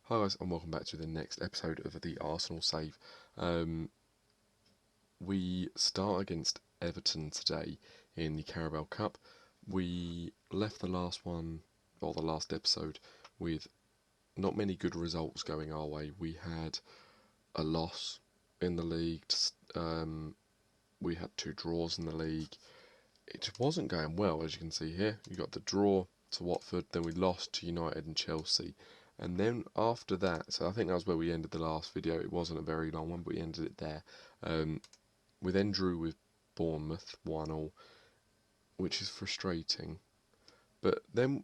Hi guys, and welcome back to the next episode of the Arsenal Save. We start against Everton today in the Carabao Cup. We left the last one, or the last episode, with not many good results going our way. We had a loss in the league, we had 2 draws in the league. It just wasn't going well, as you can see here. You got the draw to Watford, then we lost to United and Chelsea. And then after that, so I think that was where we ended the last video. It wasn't a very long one, but we ended it there. We then drew with Bournemouth 1-1, which is frustrating. But then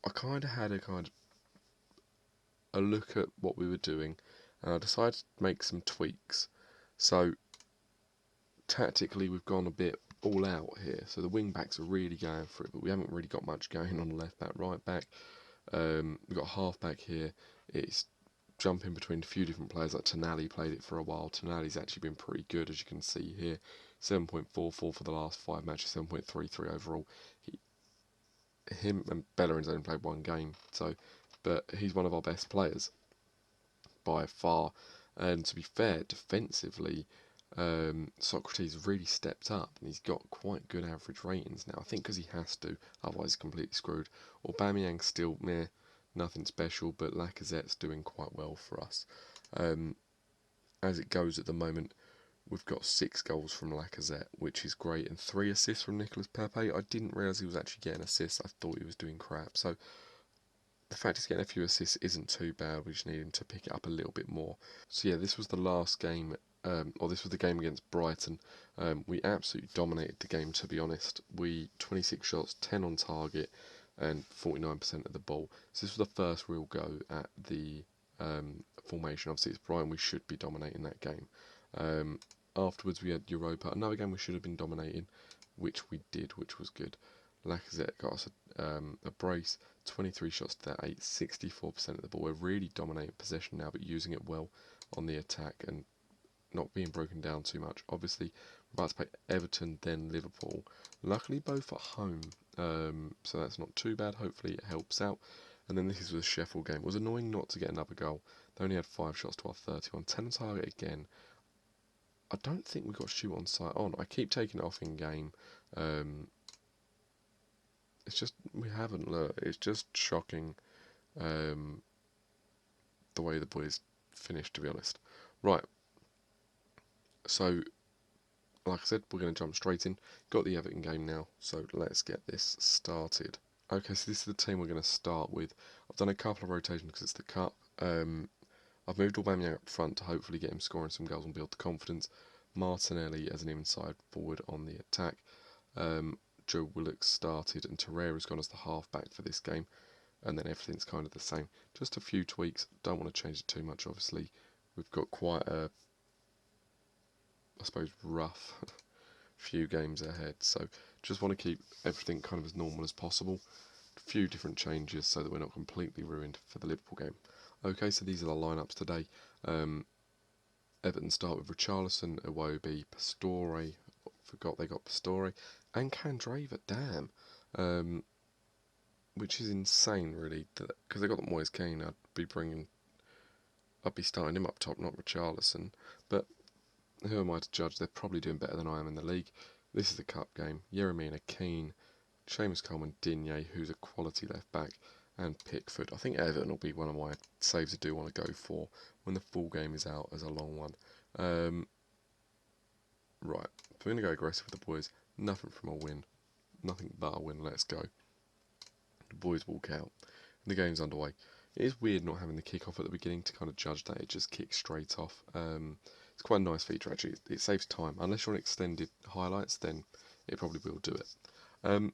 I kind of had a look at what we were doing, and I decided to make some tweaks. So tactically, we've gone a bit all out here. So the wing backs are really going for it, but we haven't really got much going on the left back, right back. We've got a half back here. It's jumping between a few different players. Like Tonali played it for a while. Tonali's actually been pretty good, as you can see here. 7.44 for the last 5 matches, 7.33 overall. Him and Bellerin's only played 1 game, but he's one of our best players by far. And to be fair, defensively, Socrates really stepped up, and he's got quite good average ratings now. I think because he has to, otherwise he's completely screwed. Aubameyang's still meh, nothing special, but Lacazette's doing quite well for us. As it goes at the moment, we've got 6 goals from Lacazette, which is great, and 3 assists from Nicolas Pepe. I didn't realise he was actually getting assists. I thought he was doing crap. So the fact he's getting a few assists isn't too bad. We just need him to pick it up a little bit more. So yeah, this was the last game, or this was the game against Brighton. We absolutely dominated the game, to be honest. 26 shots, 10 on target, and 49% of the ball. So this was the first real go at the formation. Obviously it's Brighton, we should be dominating that game. Afterwards we had Europa, another game we should have been dominating, which we did, which was good. Lacazette got us a brace, 23 shots to that 8, 64% of the ball. We're really dominating possession now, but using it well on the attack and not being broken down too much. Obviously, we're about to play Everton, then Liverpool. Luckily, both at home, so that's not too bad. Hopefully, it helps out. And then this is the Sheffield game. It was annoying not to get another goal. They only had 5 shots to our 31. 10 on target again. I don't think we got shoot on sight on. I keep taking it off in game. It's just, we haven't learned. It's just shocking the way the boys finished, to be honest. Right. So, like I said, we're going to jump straight in. Got the Everton game now, so let's get this started. Okay, so this is the team we're going to start with. I've done a couple of rotations because it's the cup. I've moved Aubameyang up front to hopefully get him scoring some goals and build the confidence. Martinelli as an inside forward on the attack. Joe Willock started, and Torreira's gone as the half-back for this game, and then everything's kind of the same. Just a few tweaks, don't want to change it too much, obviously. We've got quite a, I suppose, rough few games ahead, so just want to keep everything kind of as normal as possible. A few different changes so that we're not completely ruined for the Liverpool game. Okay, so these are the lineups today. Everton start with Richarlison, Iwobi, Pastore, forgot they got Pastore, and Candreva, damn. Which is insane, really, because they got the Moyes Keane. I'd be starting him up top, not Richarlison. But who am I to judge? They're probably doing better than I am in the league. This is the cup game. Yeremina, Keane, Seamus Coleman, Digne, who's a quality left back, and Pickford. I think Everton will be one of my saves I do want to go for when the full game is out as a long one. Right, if we're going to go aggressive with the boys, nothing from a win. Nothing but a win, let's go. The boys walk out. And the game's underway. It is weird not having the kick-off at the beginning to kind of judge that. It just kicks straight off. It's quite a nice feature, actually. It saves time. Unless you're on extended highlights, then it probably will do it.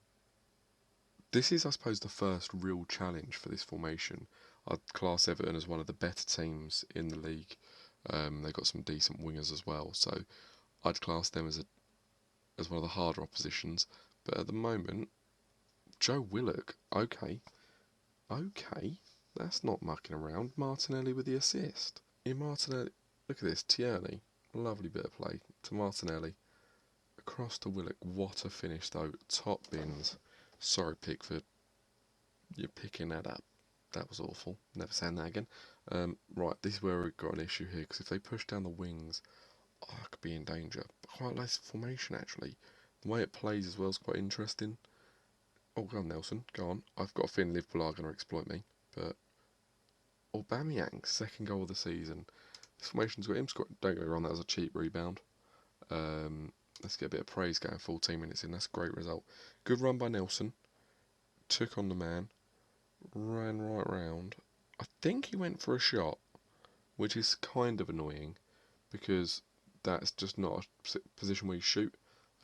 This is, I suppose, the first real challenge for this formation. I'd class Everton as one of the better teams in the league. They've got some decent wingers as well, so I'd class them as one of the harder oppositions. But at the moment, Joe Willock, okay, that's not mucking around. Martinelli with the assist. Martinelli, look at this, Tierney, lovely bit of play to Martinelli. Across to Willock, what a finish though, top bins. Sorry Pickford, you're picking that up. That was awful, never saying that again. Right, this is where we've got an issue here, because if they push down the wings, I could be in danger. I quite like this formation, actually. The way it plays as well is quite interesting. Oh, go on, Nelson, go on. I've got a feeling Liverpool are going to exploit me, but Aubameyang, second goal of the season. This formation's got him scoring. Don't get me wrong, that was a cheap rebound. Let's get a bit of praise going 14 minutes in. That's a great result. Good run by Nelson. Took on the man. Ran right round. I think he went for a shot, which is kind of annoying because that's just not a position where you shoot.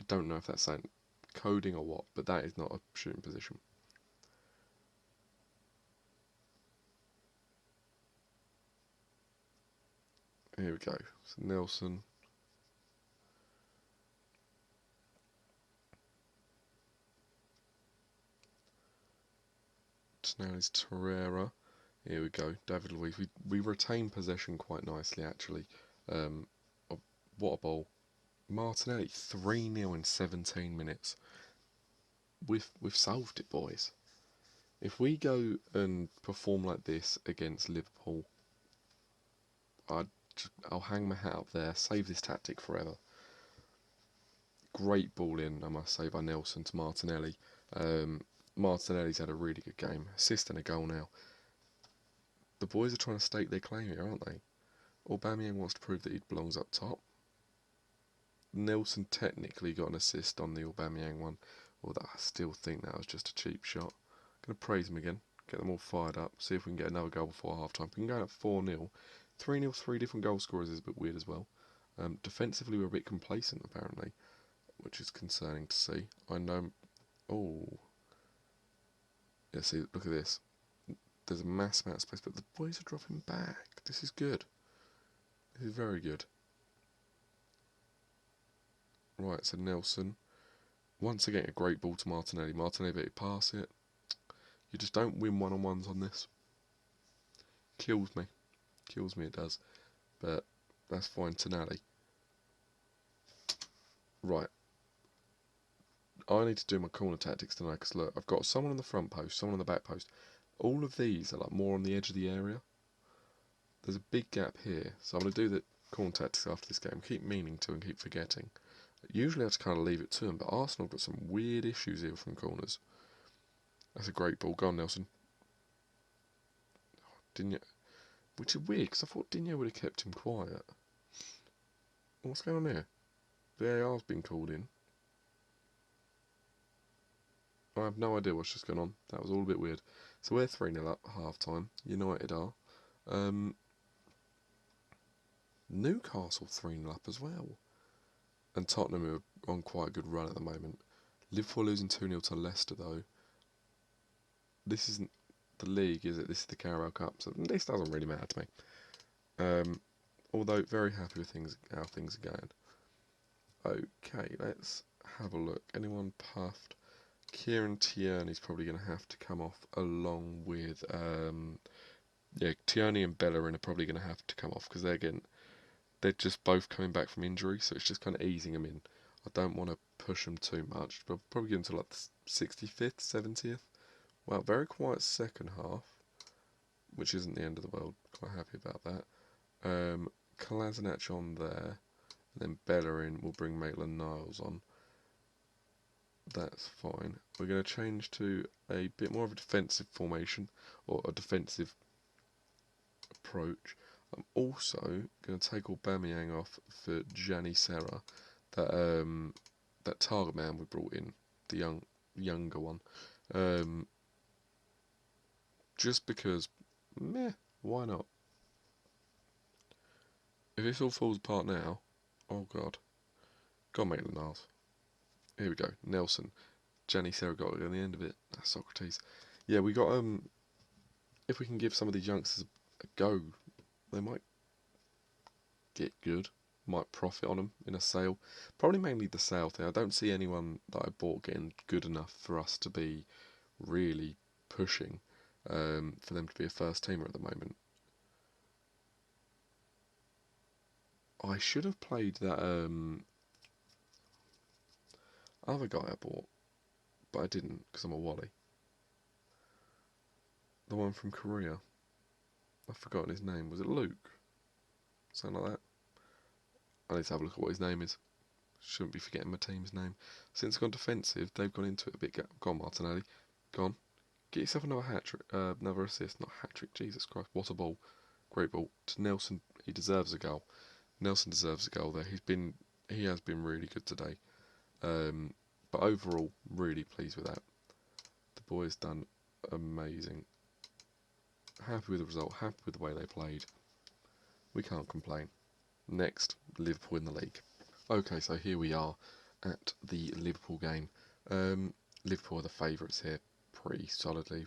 I don't know if that's saying coding or what, but that is not a shooting position. Here we go. So Nelson. So now it's Torreira. Here we go. David Luiz. We retain possession quite nicely, actually. Um, what a ball. Martinelli, 3-0 in 17 minutes. We've solved it, boys. If we go and perform like this against Liverpool, I'll hang my hat up there, save this tactic forever. Great ball in, I must say, by Nelson to Martinelli. Martinelli's had a really good game. Assist and a goal now. The boys are trying to stake their claim here, aren't they? Aubameyang wants to prove that he belongs up top. Nelson technically got an assist on the Aubameyang one, although I still think that was just a cheap shot. Going to praise him again, get them all fired up, see if we can get another goal before half time. We can go at 4-0. 3-0, three different goal scorers is a bit weird as well. Defensively, we're a bit complacent apparently, which is concerning to see. I know. Oh. Yeah, see, look at this. There's a mass amount of space, but the boys are dropping back. This is good. This is very good. Right, so Nelson. Once again, a great ball to Martinelli. Martinelli better pass it. You just don't win one-on-ones on this. Kills me. Kills me, it does. But that's fine. Tonali. Right. I need to do my corner tactics tonight because look, I've got someone on the front post, someone on the back post. All of these are like more on the edge of the area. There's a big gap here, so I'm going to do the corner tactics after this game. Keep meaning to and keep forgetting. Usually I just kind of leave it to them, but Arsenal have got some weird issues here from corners. That's a great ball. Go on, Nelson. Didn't you? Which is weird, because I thought Dinho would have kept him quiet. What's going on here? VAR's been called in. I have no idea what's just going on. That was all a bit weird. So we're 3-0 up at half time. United are. Newcastle 3-0 up as well. And Tottenham are on quite a good run at the moment. Liverpool losing 2-0 to Leicester though. This isn't the league, is it? This is the Carabao Cup, so this doesn't really matter to me. Although very happy with how things are going. Okay, let's have a look. Anyone puffed? Kieran Tierney's probably going to have to come off along with Tierney and Bellerin are probably going to have to come off because they're just both coming back from injury, so it's just kind of easing them in. I don't want to push them too much, but probably get into like the 65th, 70th. Wow, very quiet second half, which isn't the end of the world. Quite happy about that. Kolasinac on there, and then Bellerin will bring Maitland-Niles on. That's fine. We're going to change to a bit more of a defensive formation, or a defensive approach. I'm also going to take Aubameyang off for Gianni Serra, that target man we brought in, the younger one. Just because, why not? If this all falls apart now, oh god. Go on, Maitland-Niles. Here we go. Nelson. Gianni Serra got it at the end of it. That's Socrates. Yeah, we got if we can give some of these youngsters a go, they might get good, might profit on them in a sale. Probably mainly the sale thing. I don't see anyone that I bought getting good enough for us to be really pushing for them to be a first teamer at the moment. I should have played that other guy I bought, but I didn't because I'm a Wally. The one from Korea. I've forgotten his name. Was it Luke? Something like that. I need to have a look at what his name is. Shouldn't be forgetting my team's name. Since I've gone defensive, they've gone into it a bit. Go on, Martinelli. Go on. Get yourself another hat-trick. Another assist. Not hat-trick. Jesus Christ. What a ball. Great ball. To Nelson. He deserves a goal. Nelson deserves a goal there. He has been really good today. But overall, really pleased with that. The boys done amazing. Happy with the result. Happy with the way they played. We can't complain. Next, Liverpool in the league. Okay, so here we are at the Liverpool game. Liverpool are the favourites here, pretty solidly.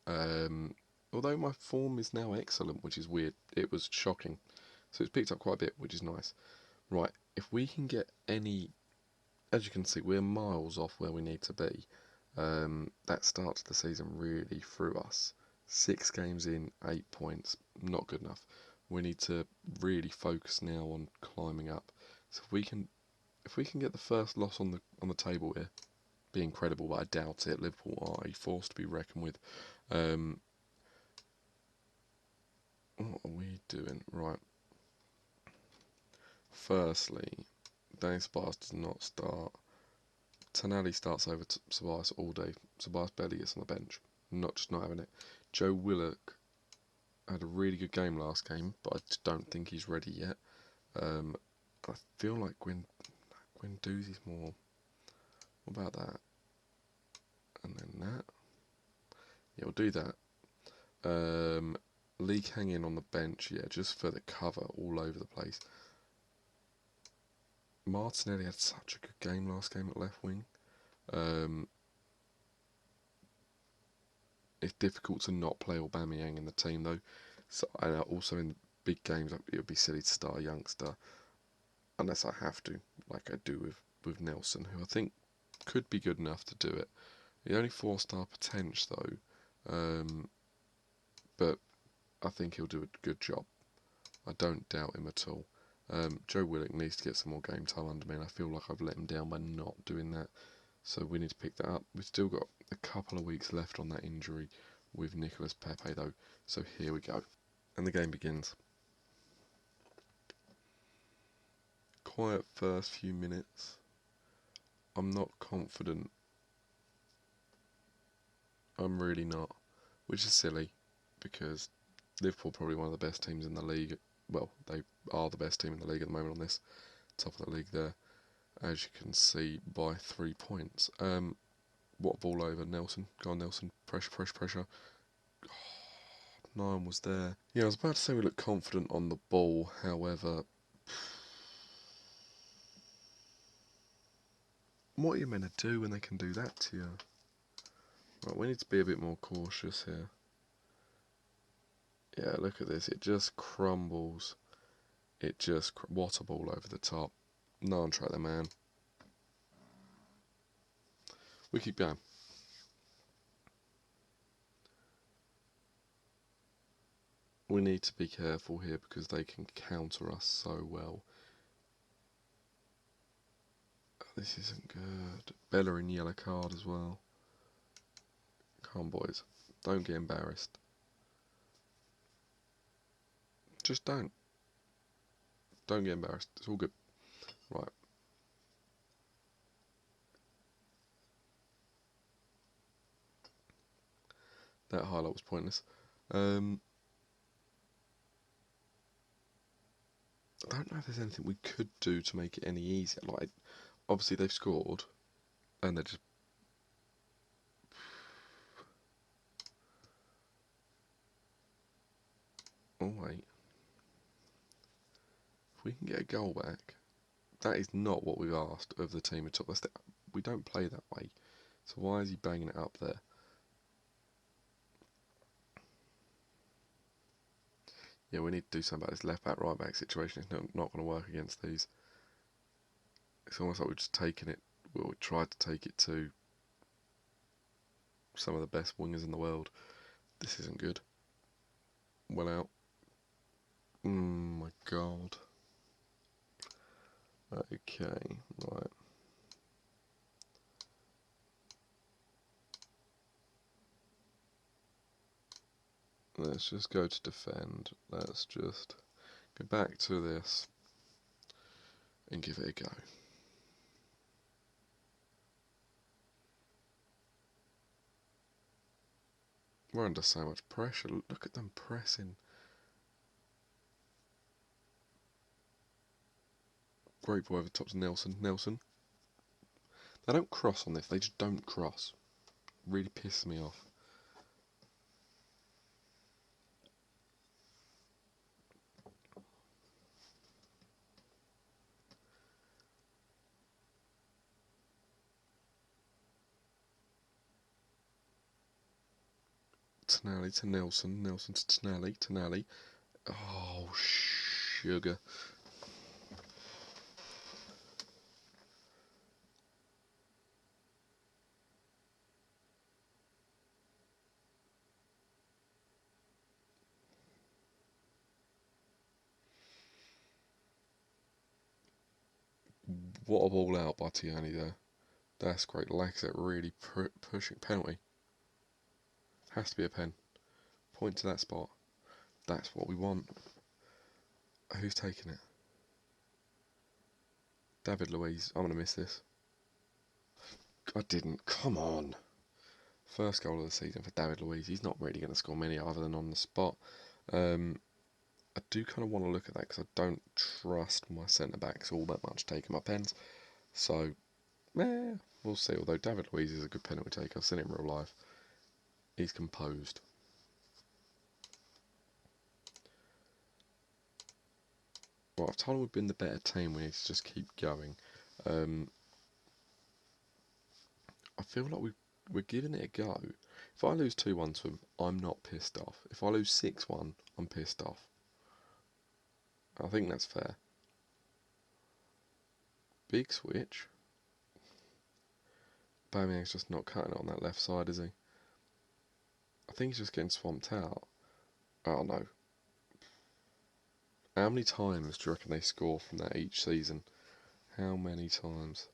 Although my form is now excellent, which is weird. It was shocking. So it's picked up quite a bit, which is nice. Right, if we can get any... As you can see, we're miles off where we need to be. That starts the season really through us. 6 games in, 8 points. Not good enough. We need to really focus now on climbing up. So if we can get the first loss on the table here, be incredible, but I doubt it. Liverpool are a force to be reckoned with. What are we doing? Right. Firstly, Dane Ceballos does not start. Tonali starts over Ceballos all day. Ceballos barely gets on the bench. Just not having it. Joe Willock had a really good game last game, but I just don't think he's ready yet. I feel like Guendouzi's more. What about that? And then that. Yeah, we'll do that. League hanging on the bench, yeah, just for the cover all over the place. Martinelli had such a good game last game at left wing. It's difficult to not play Aubameyang in the team though. So, and also in big games, it would be silly to start a youngster unless I have to, like I do with Nelson, who I think could be good enough to do it. He's only 4-star potential though, but I think he'll do a good job. I don't doubt him at all. Joe Willock needs to get some more game time under me, and I feel like I've let him down by not doing that. So we need to pick that up. We've still got a couple of weeks left on that injury with Nicolas Pepe though. So here we go. And the game begins. Quiet first few minutes. I'm not confident. I'm really not. Which is silly, because Liverpool are probably one of the best teams in the league. Well, they are the best team in the league at the moment on this. Top of the league there. As you can see, by 3 points. What a ball over, Nelson. Go on, Nelson. Pressure, pressure, pressure. Oh, no one was there. Yeah, I was about to say we look confident on the ball, however... What are you meant to do when they can do that to you? Right, we need to be a bit more cautious here. Yeah, look at this. It just crumbles. What a ball over the top. No one track the man. We keep going. We need to be careful here because they can counter us so well. This isn't good. Bellerin yellow card as well. Come on, boys. Don't get embarrassed. Just don't. Don't get embarrassed. It's all good. Right. That highlight was pointless. I don't know if there's anything we could do to make it any easier. Like, obviously they've scored, and they're just... Oh, wait. If we can get a goal back, that is not what we've asked of the team at all. We don't play that way. So why is he banging it up there? Yeah, we need to do something about this left back, right back situation. It's not going to work against these. It's almost like we've just taken it. Well, we tried to take it to some of the best wingers in the world. This isn't good. Well out. My God. Okay, right. Let's just go to defend. Let's just go back to this and give it a go. We're under so much pressure. Look at them pressing. Great ball over the top to Nelson. Nelson. They don't cross on this. They just don't cross. Really pisses me off. Tonali to Nelson. Nelson to Tonali. Tonali. Oh, sugar. What a ball out by Tierney there. That's great. Lacazette really pushing. Penalty. Has to be a pen. Point to that spot. That's what we want. Who's taking it? David Luiz. I'm going to miss this. I didn't. Come on. First goal of the season for David Luiz. He's not really going to score many other than on the spot. I do kind of want to look at that because I don't trust my centre-backs all that much taking my pens. So, we'll see. Although David Luiz is a good penalty taker. I've seen it in real life. He's composed. Well, I've told him we've been the better team. We need to just keep going. I feel like we're giving it a go. If I lose 2-1 to him, I'm not pissed off. If I lose 6-1, I'm pissed off. I think that's fair. Big switch. Aubameyang's just not cutting it on that left side, is he? I think he's just getting swamped out. Oh no. How many times do you reckon they score from that each season? How many times?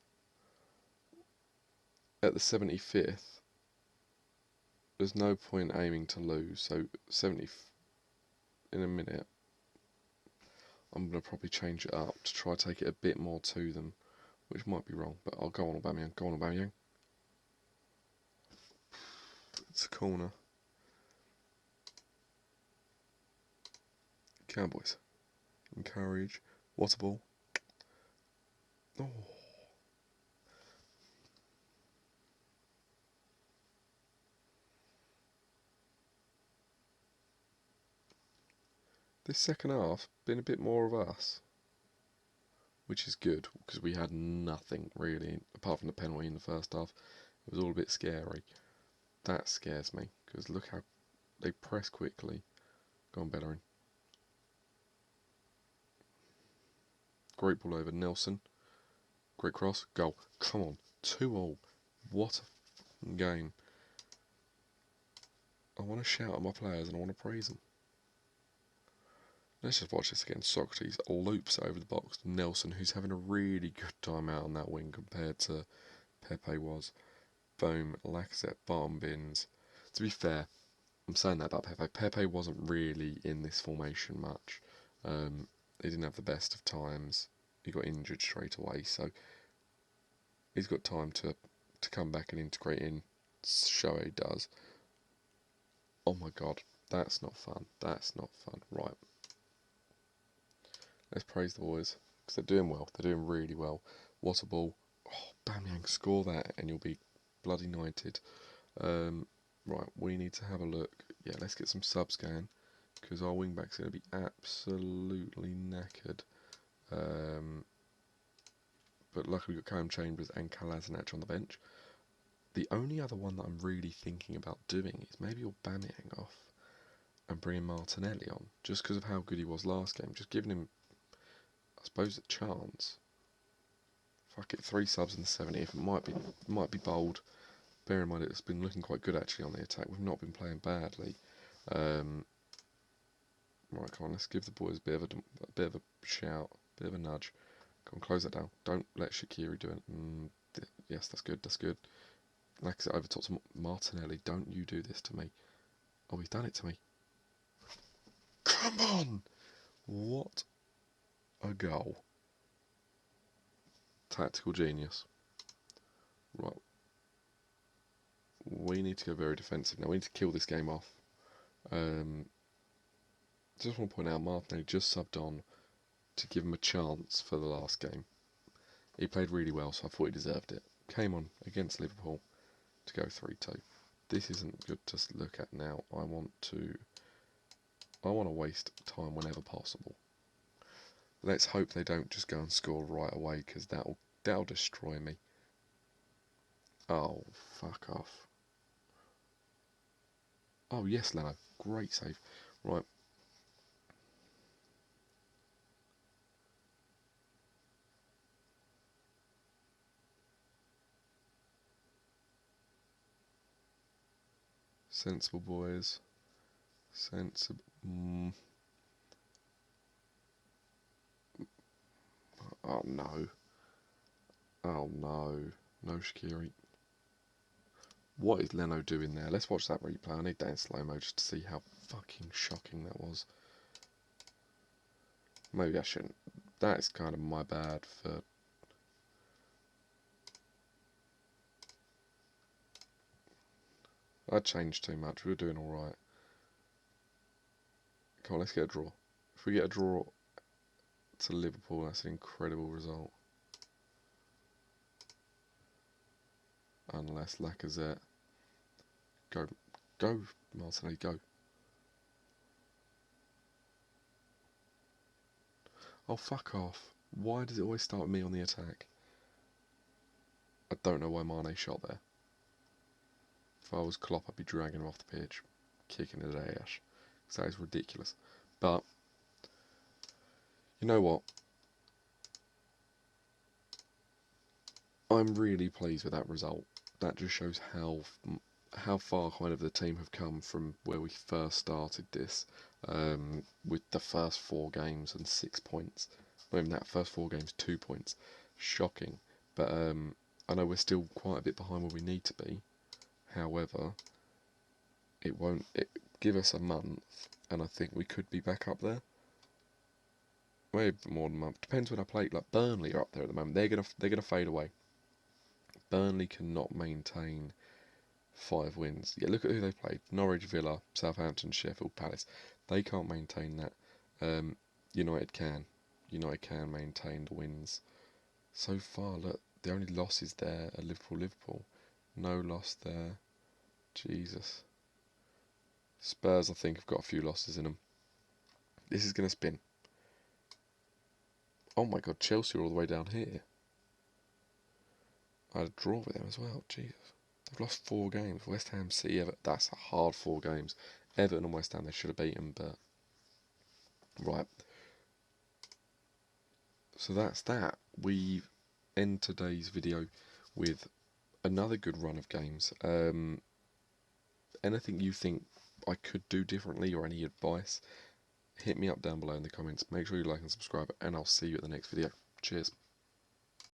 At the 75th, there's no point aiming to lose. So 70 in a minute, I'm going to probably change it up to try to take it a bit more to them, which might be wrong, but I'll go on Aubameyang. Go on Aubameyang. It's a corner. Cowboys. Encourage. What a ball. Oh. This second half been a bit more of us, which is good because we had nothing really apart from the penalty in the first half. It was all a bit scary. That scares me because look how they press quickly. Go on, Bellerin. Great ball over Nelson. Great cross. Goal. Come on. 2-2. What a game. I want to shout at my players and I want to praise them. Let's just watch this again. Socrates loops over the box to Nelson, who's having a really good time out on that wing compared to Pepe was. Boom. Lacazette, bottom bins. To be fair, I'm saying that about Pepe. Pepe wasn't really in this formation much. He didn't have the best of times. He got injured straight away, so he's got time to come back and integrate in. Show he does. Oh my god, that's not fun. That's not fun. Right. Let's praise the boys, because they're doing well. They're doing really well. What a ball. Oh, Aubameyang, score that and you'll be bloody knighted. Right, we need to have a look. Yeah, let's get some subs going, because our wing-back's going to be absolutely knackered. But luckily we've got Callum Chambers and Kolasinac on the bench. The only other one that I'm really thinking about doing is maybe Aubameyang off and bringing Martinelli on, just because of how good he was last game. Just giving him, I suppose, a chance. Fuck it, 3 subs in the 70th. It might be bold. Bear in mind it's been looking quite good actually on the attack. We've not been playing badly. Right, come on, let's give the boys a bit of a shout, a bit of a nudge. Come on, close that down. Don't let Shaqiri do it. Yes, that's good. That's good. Like I said, over top to Martinelli. Don't you do this to me. Oh, he's done it to me. Come on! What a goal. Tactical genius. Right. We need to go very defensive now. We need to kill this game off. Just want to point out, Martinelli just subbed on to give him a chance for the last game. He played really well, so I thought he deserved it. Came on against Liverpool to go 3-2. This isn't good to look at now. I want to waste time whenever possible. Let's hope they don't just go and score right away, because that'll destroy me. Oh, fuck off. Oh, yes, Leno. Great save. Right. Sensible, boys. Sensible. Oh, no. Oh, no. No Shaqiri. What is Leno doing there? Let's watch that replay. I need that in slow-mo just to see how fucking shocking that was. Maybe I shouldn't. That is kind of my bad for... I changed too much. We were doing alright. Come on, let's get a draw. If we get a draw to Liverpool, that's an incredible result. Unless Lacazette... Go, Martinelli, go. Oh, fuck off. Why does it always start with me on the attack? I don't know why Mane shot there. If I was Klopp, I'd be dragging him off the pitch, kicking his ass. Because that is ridiculous. But, you know what? I'm really pleased with that result. That just shows how far kind of the team have come from where we first started this, with the first 4 games and 6 points. Not even that, first 4 games, 2 points. Shocking. But I know we're still quite a bit behind where we need to be. However, it give us a month, and I think we could be back up there. Maybe more than a month. Depends when I play. Like Burnley are up there at the moment. They're gonna fade away. Burnley cannot maintain 5 wins. Yeah, look at who they played. Norwich, Villa, Southampton, Sheffield, Palace. They can't maintain that. United can. United can maintain the wins. So far, look, the only losses there are Liverpool. No loss there. Jesus. Spurs, I think, have got a few losses in them. This is going to spin. Oh my god, Chelsea are all the way down here. I had a draw with them as well. Jesus. They've lost 4 games. West Ham, City, Everton. That's a hard 4 games. Everton and West Ham, they should have beaten, but... Right. So that's that. We end today's video with another good run of games. Anything you think I could do differently or any advice, hit me up down below in the comments. Make sure you like and subscribe, and I'll see you at the next video. Cheers.